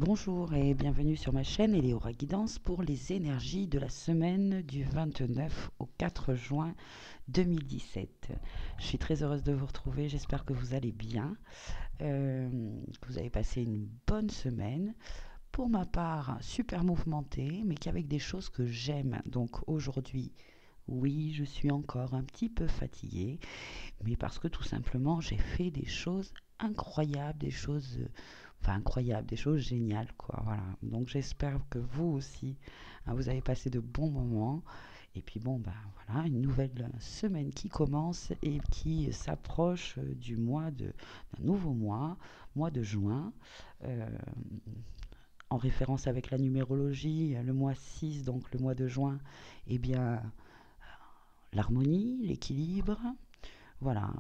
Bonjour et bienvenue sur ma chaîne Eleora Guidance pour les énergies de la semaine du 29 au 4 juin 2017. Je suis très heureuse de vous retrouver, j'espère que vous allez bien, que vous avez passé une bonne semaine. Pour ma part, super mouvementée, mais qu'avec des choses que j'aime. Donc aujourd'hui, oui, je suis encore un petit peu fatiguée, mais parce que tout simplement, j'ai fait des choses incroyables, des choses, enfin incroyables, des choses géniales, quoi. Voilà. Donc j'espère que vous aussi, hein, vous avez passé de bons moments. Et puis bon, ben voilà, une nouvelle semaine qui commence et qui s'approche d'un nouveau mois, mois de juin. Euh, En référence avec la numérologie, le mois 6, donc le mois de juin, eh bien, l'harmonie, l'équilibre. Voilà,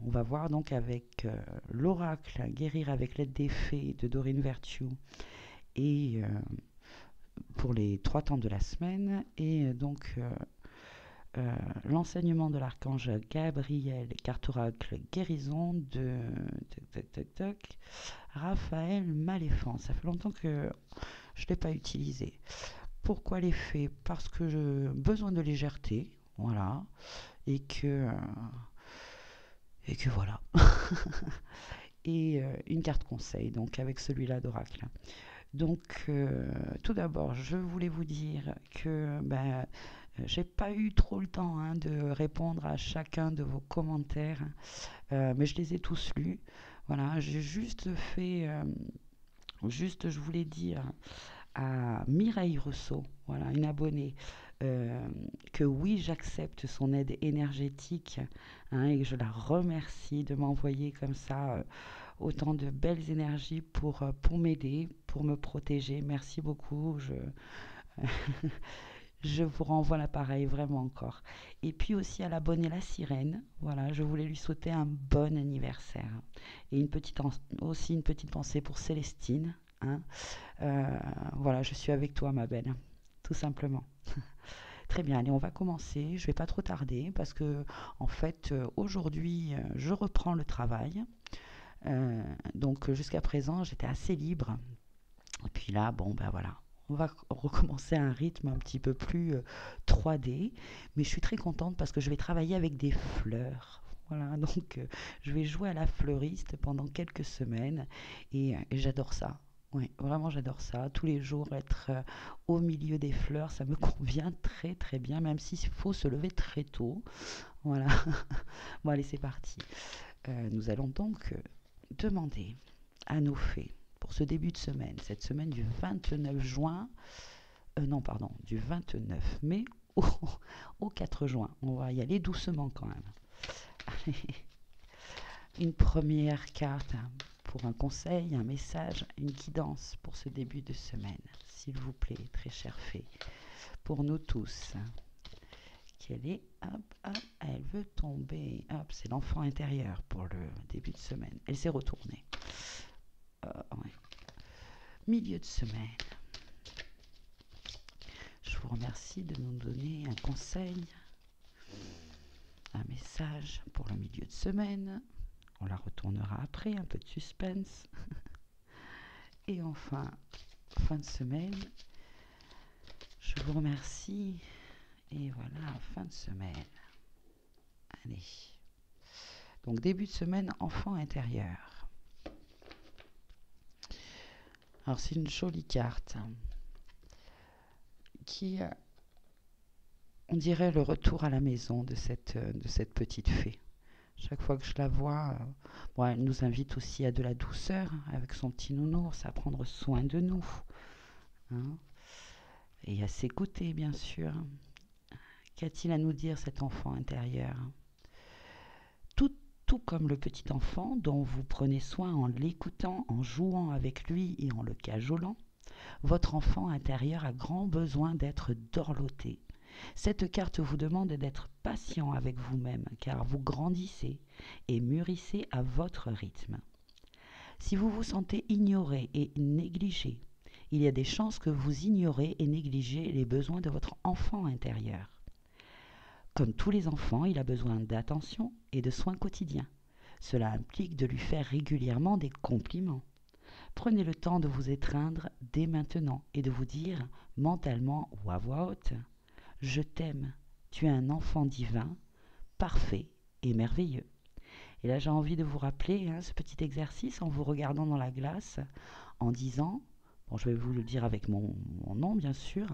on va voir donc avec l'oracle Guérir avec l'aide des fées de Doreen Virtue et pour les 3 temps de la semaine et l'enseignement de l'archange Gabriel, carte oracle guérison de Raphaël Maléfant. Ça fait longtemps que je ne l'ai pas utilisé. Pourquoi les fées? Parce que j'ai besoin de légèreté, voilà, et que, et que voilà. Et une carte conseil, donc avec celui-là d'oracle. Donc, tout d'abord, je voulais vous dire que j'ai pas eu trop le temps de répondre à chacun de vos commentaires, mais je les ai tous lus. Voilà, j'ai juste fait, juste, je voulais dire à Mireille Rousseau, voilà, une abonnée, euh, que oui, j'accepte son aide énergétique, et que je la remercie de m'envoyer comme ça autant de belles énergies pour m'aider, pour me protéger. Merci beaucoup. Je vous renvoie l'appareil vraiment encore. Et puis aussi à l'abonnée La Sirène, voilà, je voulais lui souhaiter un bon anniversaire. Et aussi une petite pensée pour Célestine. Hein. Voilà, je suis avec toi, ma belle, tout simplement. Très bien, allez, on va commencer. Je ne vais pas trop tarder parce que, en fait, aujourd'hui, je reprends le travail. Donc, jusqu'à présent, j'étais assez libre. Et puis là, bon, ben voilà. On va recommencer à un rythme un petit peu plus 3D. Mais je suis très contente parce que je vais travailler avec des fleurs. Voilà, donc je vais jouer à la fleuriste pendant quelques semaines et j'adore ça. Oui, vraiment j'adore ça. Tous les jours être au milieu des fleurs, ça me convient très très bien, même s'il faut se lever très tôt. Voilà. Bon allez, c'est parti. Nous allons donc demander à nos fées pour ce début de semaine, cette semaine du 29 juin, non pardon, du 29 mai au, au 4 juin. On va y aller doucement quand même. Une première carte pour un conseil, un message, une guidance pour ce début de semaine. S'il vous plaît, très chère fée, pour nous tous. Quelle est? Hop, hop, elle veut tomber. Hop, c'est l'enfant intérieur pour le début de semaine. Elle s'est retournée. Ouais. Milieu de semaine. Je vous remercie de nous donner un conseil, un message pour le milieu de semaine. On la retournera après, un peu de suspense. Et enfin, fin de semaine. Je vous remercie. Et voilà, fin de semaine. Allez. Donc début de semaine, enfant intérieur. Alors c'est une jolie carte qui, on dirait le retour à la maison de cette petite fée. Chaque fois que je la vois, bon, elle nous invite aussi à de la douceur avec son petit nounours, à prendre soin de nous. Hein, et à s'écouter, bien sûr. Qu'a-t-il à nous dire, cet enfant intérieur? tout, tout comme le petit enfant dont vous prenez soin en l'écoutant, en jouant avec lui et en le cajolant, votre enfant intérieur a grand besoin d'être dorloté. Cette carte vous demande d'être patient avec vous-même car vous grandissez et mûrissez à votre rythme. Si vous vous sentez ignoré et négligé, il y a des chances que vous ignorez et négligez les besoins de votre enfant intérieur. Comme tous les enfants, il a besoin d'attention et de soins quotidiens. Cela implique de lui faire régulièrement des compliments. Prenez le temps de vous étreindre dès maintenant et de vous dire mentalement ou à voix haute: je t'aime, tu es un enfant divin, parfait et merveilleux. Et là, j'ai envie de vous rappeler ce petit exercice en vous regardant dans la glace, en disant, bon, je vais vous le dire avec mon nom bien sûr,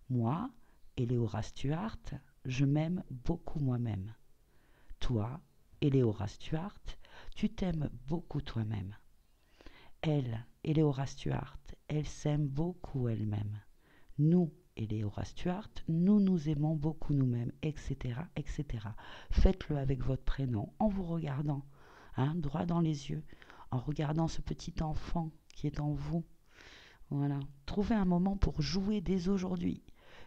moi, Eleora Stuart, je m'aime beaucoup moi-même. Toi, Eleora Stuart, tu t'aimes beaucoup toi-même. Elle, Eleora Stuart, elle s'aime beaucoup elle-même. Nous, Eleora Stuart, nous nous aimons beaucoup nous-mêmes, etc., etc. Faites-le avec votre prénom, en vous regardant, droit dans les yeux, en regardant ce petit enfant qui est en vous. Voilà. Trouvez un moment pour jouer dès aujourd'hui.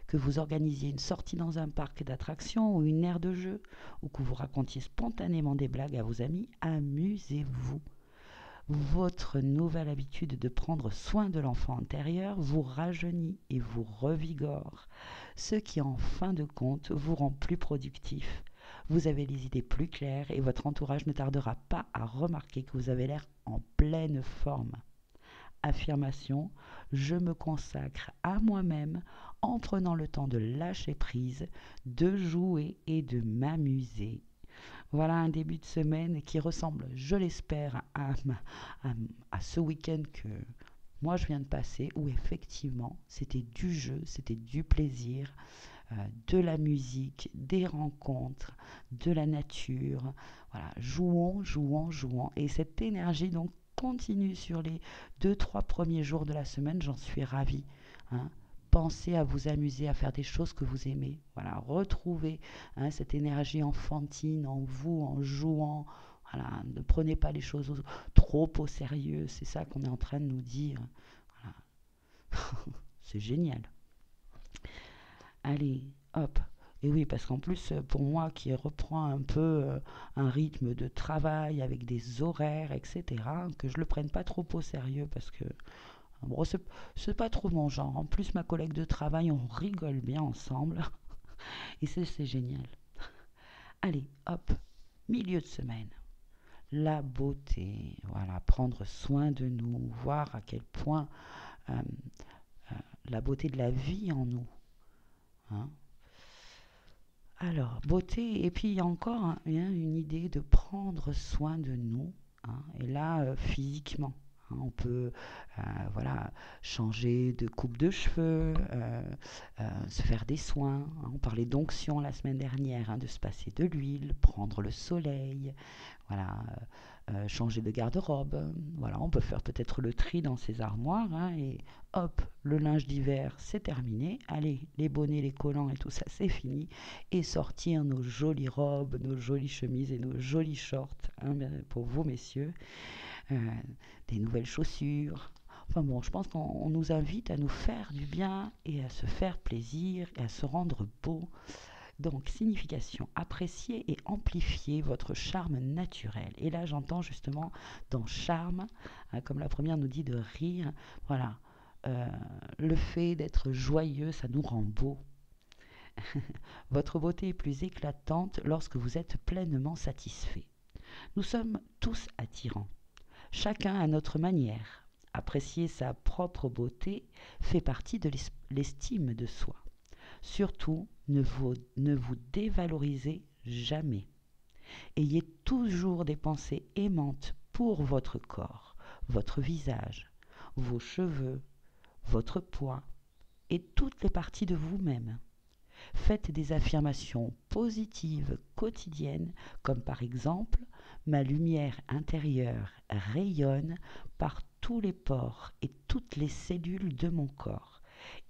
Que vous organisiez une sortie dans un parc d'attractions ou une aire de jeu, ou que vous racontiez spontanément des blagues à vos amis, amusez-vous. Votre nouvelle habitude de prendre soin de l'enfant intérieur vous rajeunit et vous revigore, ce qui en fin de compte vous rend plus productif. Vous avez les idées plus claires et votre entourage ne tardera pas à remarquer que vous avez l'air en pleine forme. Affirmation: je me consacre à moi-même en prenant le temps de lâcher prise, de jouer et de m'amuser. Voilà un début de semaine qui ressemble, je l'espère, à ce week-end que moi je viens de passer, où effectivement c'était du jeu, c'était du plaisir, de la musique, des rencontres, de la nature. Voilà, jouons, jouons, jouons. Et cette énergie donc continue sur les 2-3 premiers jours de la semaine, j'en suis ravie. Pensez à vous amuser, à faire des choses que vous aimez. Voilà, retrouvez cette énergie enfantine en vous, en jouant. Voilà, ne prenez pas les choses trop au sérieux. C'est ça qu'on est en train de nous dire. Voilà. C'est génial. Allez, hop. Et oui, parce qu'en plus, pour moi qui reprends un peu un rythme de travail avec des horaires, etc., que je ne le prenne pas trop au sérieux parce que bon, c'est pas trop mon genre. En plus, ma collègue de travail, on rigole bien ensemble. Et c'est génial. Allez, hop, milieu de semaine. La beauté, voilà, prendre soin de nous, voir à quel point euh, la beauté de la vie en nous. Alors, beauté, et puis il y a encore une idée de prendre soin de nous, et là, physiquement. On peut voilà, changer de coupe de cheveux, se faire des soins. On parlait d'onction la semaine dernière, de se passer de l'huile, prendre le soleil, voilà, changer de garde-robe. Voilà, on peut faire peut-être le tri dans ses armoires, et hop, le linge d'hiver, c'est terminé. Allez, les bonnets, les collants et tout ça, c'est fini. Et sortir nos jolies robes, nos jolies chemises et nos jolis shorts, pour vous, messieurs. Des nouvelles chaussures. Enfin bon, je pense qu'on nous invite à nous faire du bien et à se faire plaisir et à se rendre beau. Donc, signification: apprécier et amplifier votre charme naturel. Et là, j'entends justement dans charme, comme la première nous dit de rire, voilà, le fait d'être joyeux, ça nous rend beau. Votre beauté est plus éclatante lorsque vous êtes pleinement satisfait. Nous sommes tous attirants, chacun à notre manière. Apprécier sa propre beauté fait partie de l'estime de soi. Surtout, ne vous dévalorisez jamais. Ayez toujours des pensées aimantes pour votre corps, votre visage, vos cheveux, votre poids et toutes les parties de vous-même. Faites des affirmations positives quotidiennes, comme par exemple: ma lumière intérieure rayonne par tous les pores et toutes les cellules de mon corps,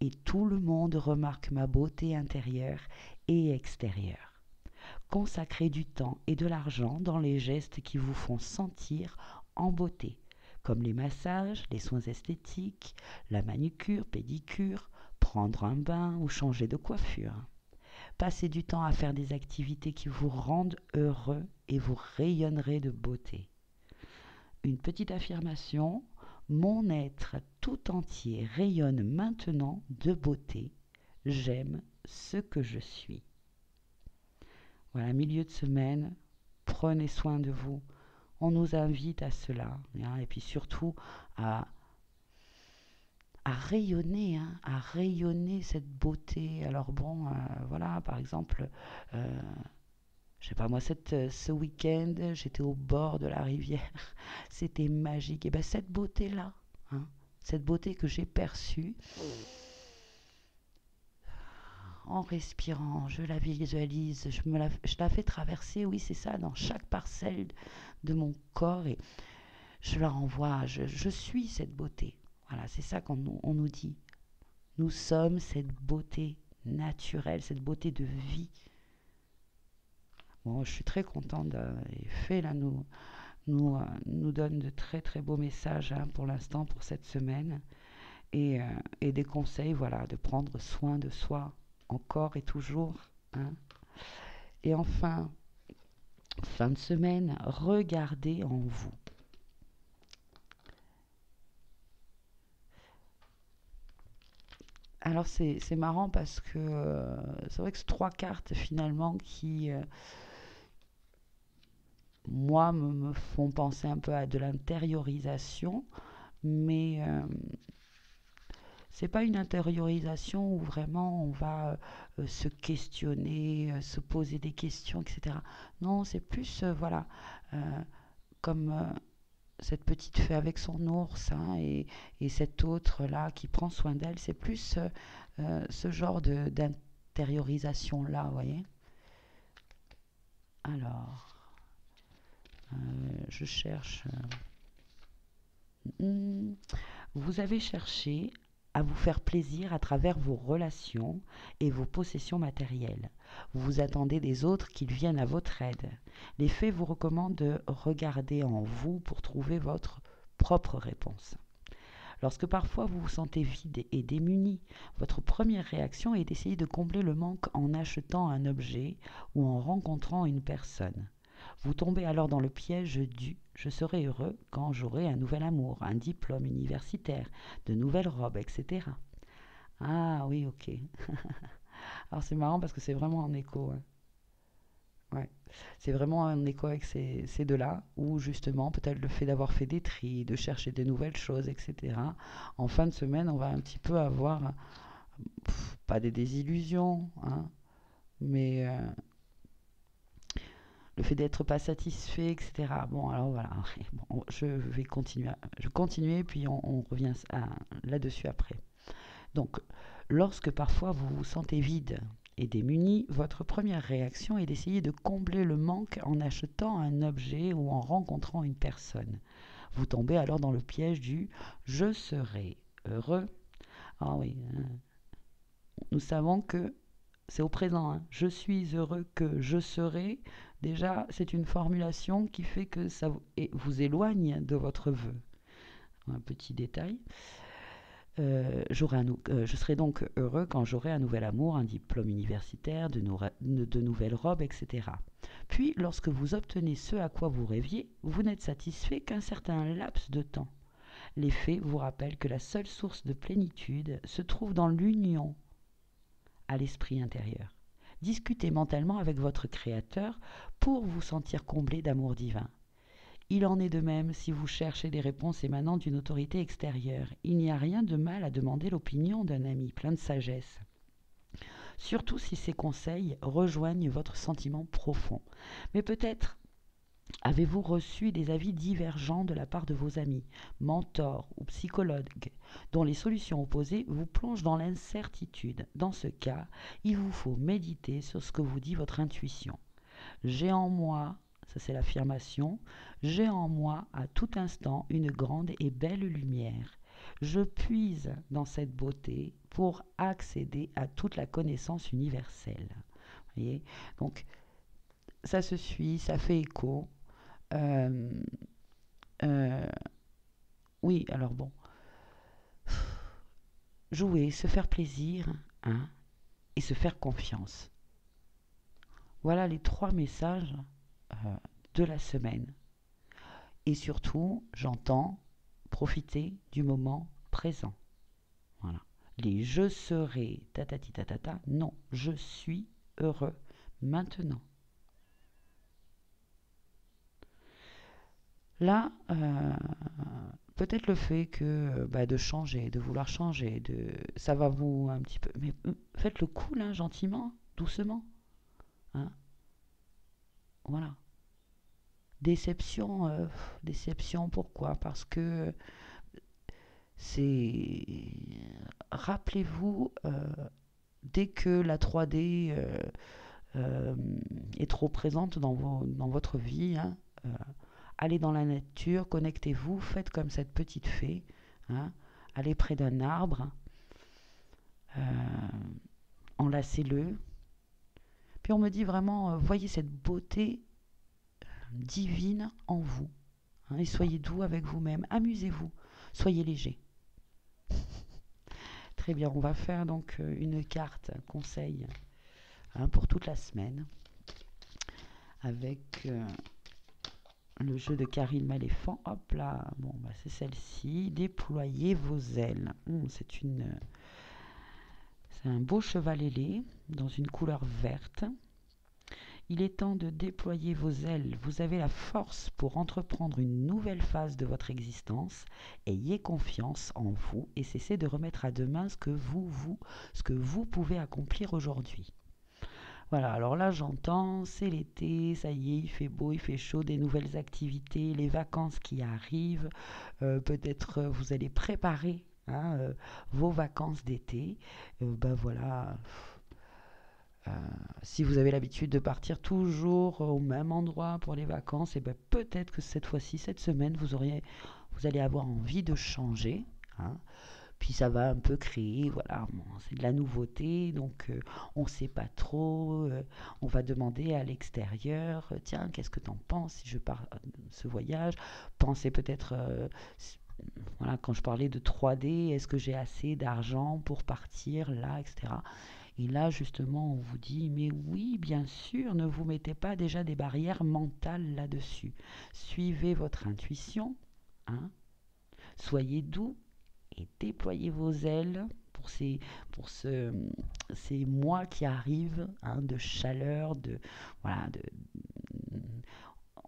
et tout le monde remarque ma beauté intérieure et extérieure. Consacrez du temps et de l'argent dans les gestes qui vous font sentir en beauté, comme les massages, les soins esthétiques, la manucure, pédicure, prendre un bain ou changer de coiffure. Passez du temps à faire des activités qui vous rendent heureux et vous rayonnerez de beauté. Une petite affirmation: mon être tout entier rayonne maintenant de beauté. J'aime ce que je suis. Voilà, milieu de semaine, prenez soin de vous. On nous invite à cela, et puis surtout à rayonner, hein, à rayonner cette beauté. Alors bon, voilà, par exemple, euh, je sais pas moi, ce week-end, j'étais au bord de la rivière, c'était magique. Et bien cette beauté-là, hein, cette beauté que j'ai perçue, en respirant, je la visualise, je la fais traverser, oui c'est ça, dans chaque parcelle de mon corps et je la renvoie, je suis cette beauté. Voilà, c'est ça qu'on nous dit. Nous sommes cette beauté naturelle, cette beauté de vie. Bon, je suis très contente. Les faits là nous donne de très très beaux messages hein, pour l'instant, pour cette semaine. Et des conseils, voilà, de prendre soin de soi encore et toujours. Hein. Et enfin, fin de semaine, regardez en vous. Alors c'est marrant parce que c'est vrai que c'est trois cartes finalement qui, moi, me font penser un peu à de l'intériorisation, mais c'est pas une intériorisation où vraiment on va se questionner, se poser des questions, etc. Non, c'est plus, voilà, euh, comme cette petite fée avec son ours hein, et cet autre là qui prend soin d'elle, c'est plus ce genre d'intériorisation là, vous voyez. Alors, je cherche. Hmm, vous avez cherché à vous faire plaisir à travers vos relations et vos possessions matérielles. Vous attendez des autres qu'ils viennent à votre aide. Les faits vous recommandent de regarder en vous pour trouver votre propre réponse. Lorsque parfois vous vous sentez vide et démuni, votre première réaction est d'essayer de combler le manque en achetant un objet ou en rencontrant une personne. Vous tombez alors dans le piège du je serai heureux quand j'aurai un nouvel amour, un diplôme universitaire, de nouvelles robes, etc. Ah oui, ok. Alors c'est marrant parce que c'est vraiment en écho. Hein. Ouais. C'est vraiment en écho avec ces deux-là, où justement, peut-être le fait d'avoir fait des tris, de chercher des nouvelles choses, etc. En fin de semaine, on va un petit peu avoir, pas des désillusions, hein, mais le fait d'être pas satisfait, etc. Bon, alors voilà, bon, je vais continuer, je continue, puis on revient là-dessus après. Donc, lorsque parfois vous vous sentez vide et démuni, votre première réaction est d'essayer de combler le manque en achetant un objet ou en rencontrant une personne. Vous tombez alors dans le piège du je serai heureux. Ah oui, nous savons que c'est au présent. Hein. Je suis heureux que je serai. Déjà, c'est une formulation qui fait que ça vous éloigne de votre vœu. Un petit détail. Je serai donc heureux quand j'aurai un nouvel amour, un diplôme universitaire, de nouvelles robes, etc. Puis, lorsque vous obtenez ce à quoi vous rêviez, vous n'êtes satisfait qu'un certain laps de temps. Les faits vous rappellent que la seule source de plénitude se trouve dans l'union à l'esprit intérieur. Discutez mentalement avec votre Créateur pour vous sentir comblé d'amour divin. Il en est de même si vous cherchez des réponses émanant d'une autorité extérieure. Il n'y a rien de mal à demander l'opinion d'un ami plein de sagesse. Surtout si ses conseils rejoignent votre sentiment profond. Mais peut-être avez-vous reçu des avis divergents de la part de vos amis, mentors ou psychologues, dont les solutions opposées vous plongent dans l'incertitude. Dans ce cas, il vous faut méditer sur ce que vous dit votre intuition. J'ai en moi, ça c'est l'affirmation, j'ai en moi à tout instant une grande et belle lumière. Je puise dans cette beauté pour accéder à toute la connaissance universelle. Vous voyez. Donc, ça se suit, ça fait écho. Euh, euh, oui, alors bon, jouer, se faire plaisir, hein, et se faire confiance. Voilà les trois messages de la semaine. Et surtout, j'entends profiter du moment présent. Voilà. Les je serai tatati tatata, non, je suis heureux maintenant. Là, peut-être le fait que de changer, de vouloir changer, ça va vous un petit peu. Mais faites-le cool, hein, gentiment, doucement. Hein, voilà. Déception, déception, pourquoi? Parce que c'est. Rappelez-vous, dès que la 3D euh, est trop présente dans votre vie, hein, euh, allez dans la nature, connectez-vous, faites comme cette petite fée, hein, allez près d'un arbre, euh, enlacez-le. Puis on me dit vraiment, voyez cette beauté divine en vous, hein, et soyez doux avec vous-même, amusez-vous, soyez léger. Très bien, on va faire donc une carte conseil, hein, pour toute la semaine avec le jeu de Karine Maléphant. Hop là, bon, c'est celle-ci. Déployez vos ailes. C'est un beau cheval ailé dans une couleur verte. Il est temps de déployer vos ailes. Vous avez la force pour entreprendre une nouvelle phase de votre existence. Ayez confiance en vous et cessez de remettre à demain ce que vous pouvez accomplir aujourd'hui. Voilà, alors là j'entends, c'est l'été, ça y est, il fait beau, il fait chaud, des nouvelles activités, les vacances qui arrivent, peut-être vous allez préparer, hein, vos vacances d'été. Voilà, euh, si vous avez l'habitude de partir toujours au même endroit pour les vacances, et peut-être que cette fois-ci, cette semaine, vous allez avoir envie de changer, hein. Puis ça va un peu créer, voilà, bon, c'est de la nouveauté, donc on ne sait pas trop. On va demander à l'extérieur, tiens, qu'est-ce que tu en penses si je pars ce voyage? Pensez peut-être, voilà, quand je parlais de 3D, est-ce que j'ai assez d'argent pour partir là, etc. Et là, justement, on vous dit, mais oui, bien sûr, ne vous mettez pas déjà des barrières mentales là-dessus. Suivez votre intuition, hein, soyez doux et déployez vos ailes pour ces mois qui arrivent, hein, de chaleur, voilà,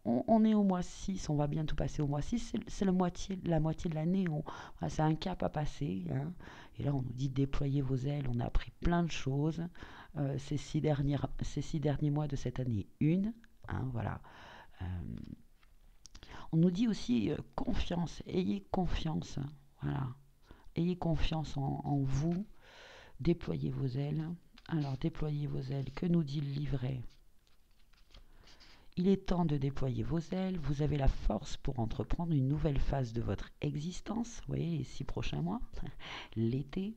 on est au mois 6, on va bientôt passer au mois 6, c'est la moitié de l'année, voilà, c'est un cap à passer, hein. Et là on nous dit déployez vos ailes, on a appris plein de choses, ces 6 derniers mois de cette année, hein, voilà. Euh, on nous dit aussi confiance, ayez confiance, voilà. Ayez confiance en vous, déployez vos ailes. Alors, déployez vos ailes, que nous dit le livret? Il est temps de déployer vos ailes, vous avez la force pour entreprendre une nouvelle phase de votre existence, vous voyez, les 6 prochains mois, l'été.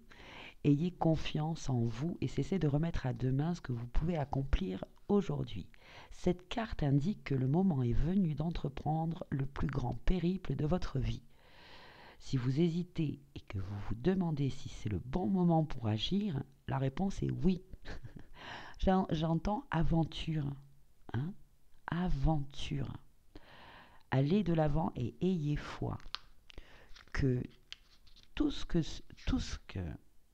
Ayez confiance en vous et cessez de remettre à demain ce que vous pouvez accomplir aujourd'hui. Cette carte indique que le moment est venu d'entreprendre le plus grand périple de votre vie. Si vous hésitez et que vous vous demandez si c'est le bon moment pour agir, la réponse est oui. J'entends aventure, hein? Aventure. Allez de l'avant et ayez foi que tout ce,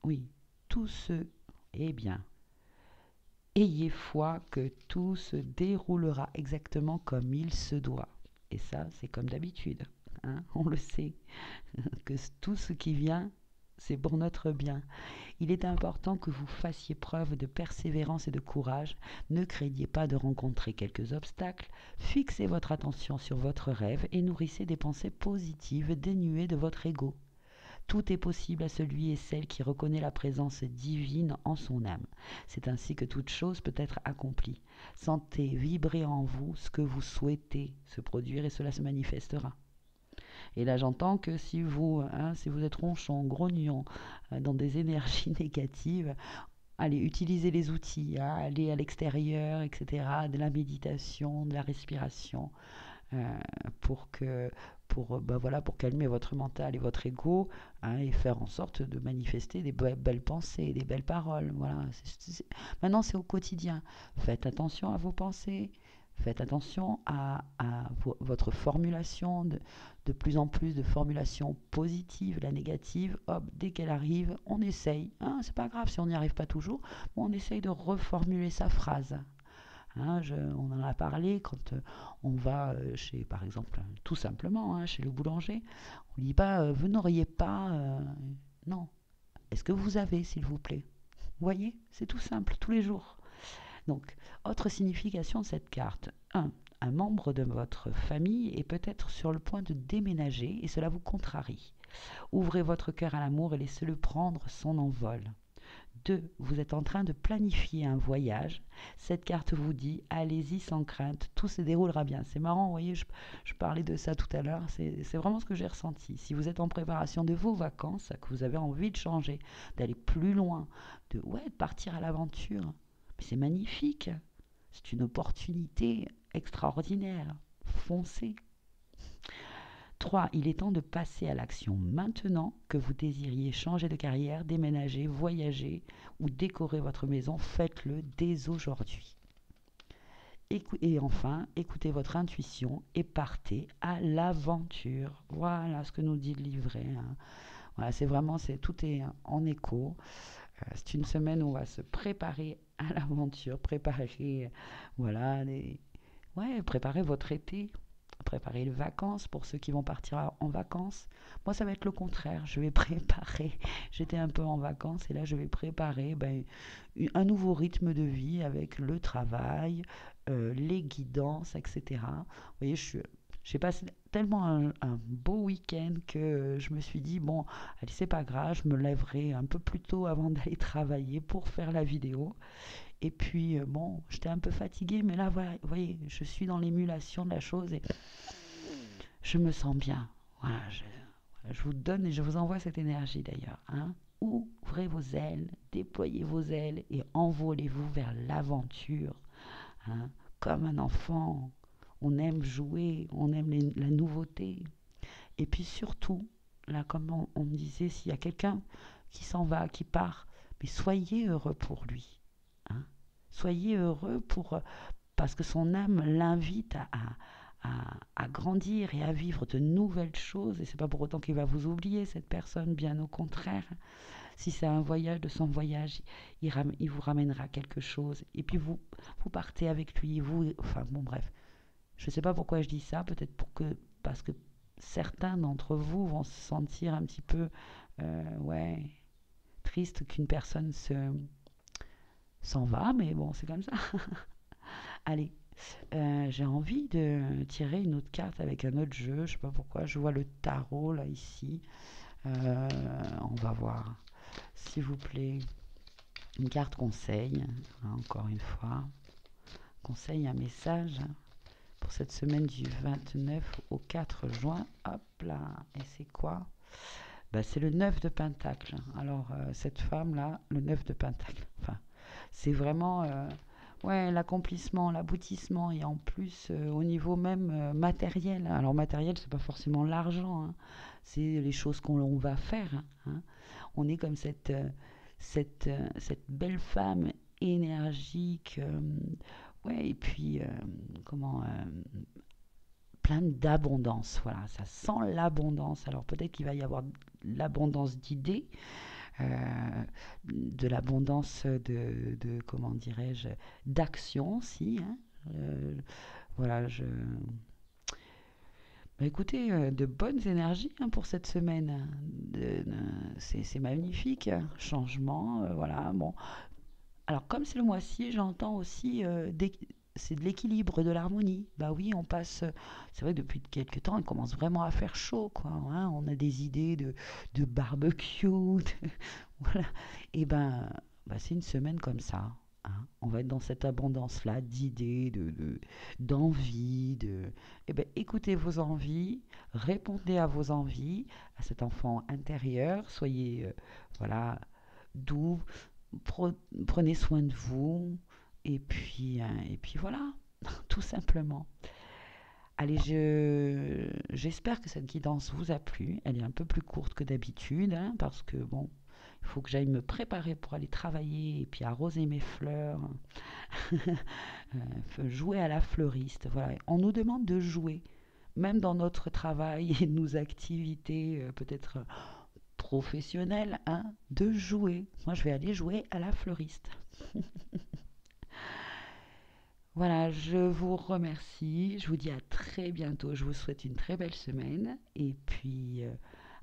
oui, tout ce, eh bien, ayez foi que tout se déroulera exactement comme il se doit. Et ça, c'est comme d'habitude, hein, on le sait, que tout ce qui vient, c'est pour notre bien. Il est important que vous fassiez preuve de persévérance et de courage. Ne craignez pas de rencontrer quelques obstacles. Fixez votre attention sur votre rêve et nourrissez des pensées positives dénuées de votre ego. Tout est possible à celui et celle qui reconnaît la présence divine en son âme. C'est ainsi que toute chose peut être accomplie. Sentez vibrer en vous ce que vous souhaitez se produire et cela se manifestera. Et là, j'entends que si vous êtes ronchon, grognon, dans des énergies négatives, allez, utilisez les outils, hein, allez à l'extérieur, etc., de la méditation, de la respiration, euh, pour pour calmer votre mental et votre ego, hein, et faire en sorte de manifester des belles pensées, des belles paroles. Voilà. Maintenant, c'est au quotidien. Faites attention à vos pensées. Faites attention à votre formulation, de plus en plus de formulations positives. La négative, hop, dès qu'elle arrive, on essaye. Hein, c'est pas grave si on n'y arrive pas toujours, mais on essaye de reformuler sa phrase. On en a parlé quand on va chez, par exemple, tout simplement, chez le boulanger. On ne dit pas, vous n'auriez pas... non. Est-ce que vous avez, s'il vous plaît? Vous voyez, c'est tout simple, tous les jours. Donc, autre signification de cette carte. Un membre de votre famille est peut-être sur le point de déménager et cela vous contrarie. Ouvrez votre cœur à l'amour et laissez-le prendre son envol. 2. Vous êtes en train de planifier un voyage. Cette carte vous dit, allez-y sans crainte, tout se déroulera bien. C'est marrant, vous voyez, je parlais de ça tout à l'heure, c'est vraiment ce que j'ai ressenti. Si vous êtes en préparation de vos vacances, que vous avez envie de changer, d'aller plus loin, de partir à l'aventure, mais c'est magnifique. C'est une opportunité extraordinaire. Foncez. 3. Il est temps de passer à l'action maintenant que vous désiriez changer de carrière, déménager, voyager ou décorer votre maison. Faites-le dès aujourd'hui. Et enfin, écoutez votre intuition et partez à l'aventure. Voilà ce que nous dit le livret. Voilà, tout est en écho. C'est une semaine où on va se préparer à l'aventure, préparer votre été, préparer les vacances pour ceux qui vont partir en vacances. Moi, ça va être le contraire. Je vais préparer. J'étais un peu en vacances et là, je vais préparer un nouveau rythme de vie avec le travail, les guidances, etc. Vous voyez, j'ai passé tellement un beau week-end que je me suis dit, bon, allez, c'est pas grave, je me lèverai un peu plus tôt avant d'aller travailler pour faire la vidéo. Et puis, bon, j'étais un peu fatiguée, mais là, voilà, vous voyez, je suis dans l'émulation de la chose et je me sens bien. Voilà, je vous donne et je vous envoie cette énergie d'ailleurs. Ouvrez vos ailes, déployez vos ailes et envolez-vous vers l'aventure. Comme un enfant, on aime jouer, on aime la nouveauté. Et puis surtout, là, comme on me disait, s'il y a quelqu'un qui s'en va, qui part, mais soyez heureux pour lui. Soyez heureux parce que son âme l'invite à grandir et à vivre de nouvelles choses. Et c'est pas pour autant qu'il va vous oublier, cette personne, bien au contraire. Si c'est un voyage, de son voyage, il vous ramènera quelque chose. Et puis vous partez avec lui. Enfin bon, bref. Je ne sais pas pourquoi je dis ça. Peut-être parce que certains d'entre vous vont se sentir un petit peu triste qu'une personne s'en va. Mais bon, c'est comme ça. Allez. J'ai envie de tirer une autre carte avec un autre jeu. Je sais pas pourquoi. Je vois le tarot là ici. On va voir. S'il vous plaît. Une carte conseil. Encore une fois. Conseil, un message pour cette semaine du 29 au 4 juin. Hop là. Et c'est quoi? C'est le 9 de Pentacle. Alors, cette femme-là, le 9 de Pentacle. Enfin, c'est vraiment... l'accomplissement, l'aboutissement et en plus au niveau même matériel. Alors matériel, c'est pas forcément l'argent, c'est les choses qu'on va faire. On est comme cette belle femme énergique, et puis pleine d'abondance. Voilà, ça sent l'abondance. Alors peut-être qu'il va y avoir l'abondance d'idées. De l'abondance de comment dirais-je, d'action aussi. Voilà, écoutez, de bonnes énergies pour cette semaine. C'est magnifique. Changement, voilà. Bon. Alors, comme c'est le mois-ci, j'entends aussi c'est de l'équilibre, de l'harmonie. Bah oui, on passe. C'est vrai que depuis quelques temps, il commence vraiment à faire chaud, quoi. On a des idées de barbecue, voilà. Et c'est une semaine comme ça. On va être dans cette abondance-là d'idées, d'envies, écoutez vos envies, répondez à vos envies, à cet enfant intérieur. Soyez, doux, prenez soin de vous. Et puis voilà, tout simplement. Allez, j'espère que cette guidance vous a plu. Elle est un peu plus courte que d'habitude, parce que bon, il faut que j'aille me préparer pour aller travailler et puis arroser mes fleurs, jouer à la fleuriste. Voilà, on nous demande de jouer, même dans notre travail et nos activités, peut-être professionnelles, de jouer. Moi, je vais aller jouer à la fleuriste. Voilà, je vous remercie. Je vous dis à très bientôt. Je vous souhaite une très belle semaine. Et puis,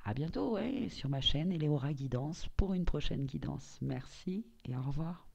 à bientôt, ouais, sur ma chaîne Eleora Guidance pour une prochaine guidance. Merci et au revoir.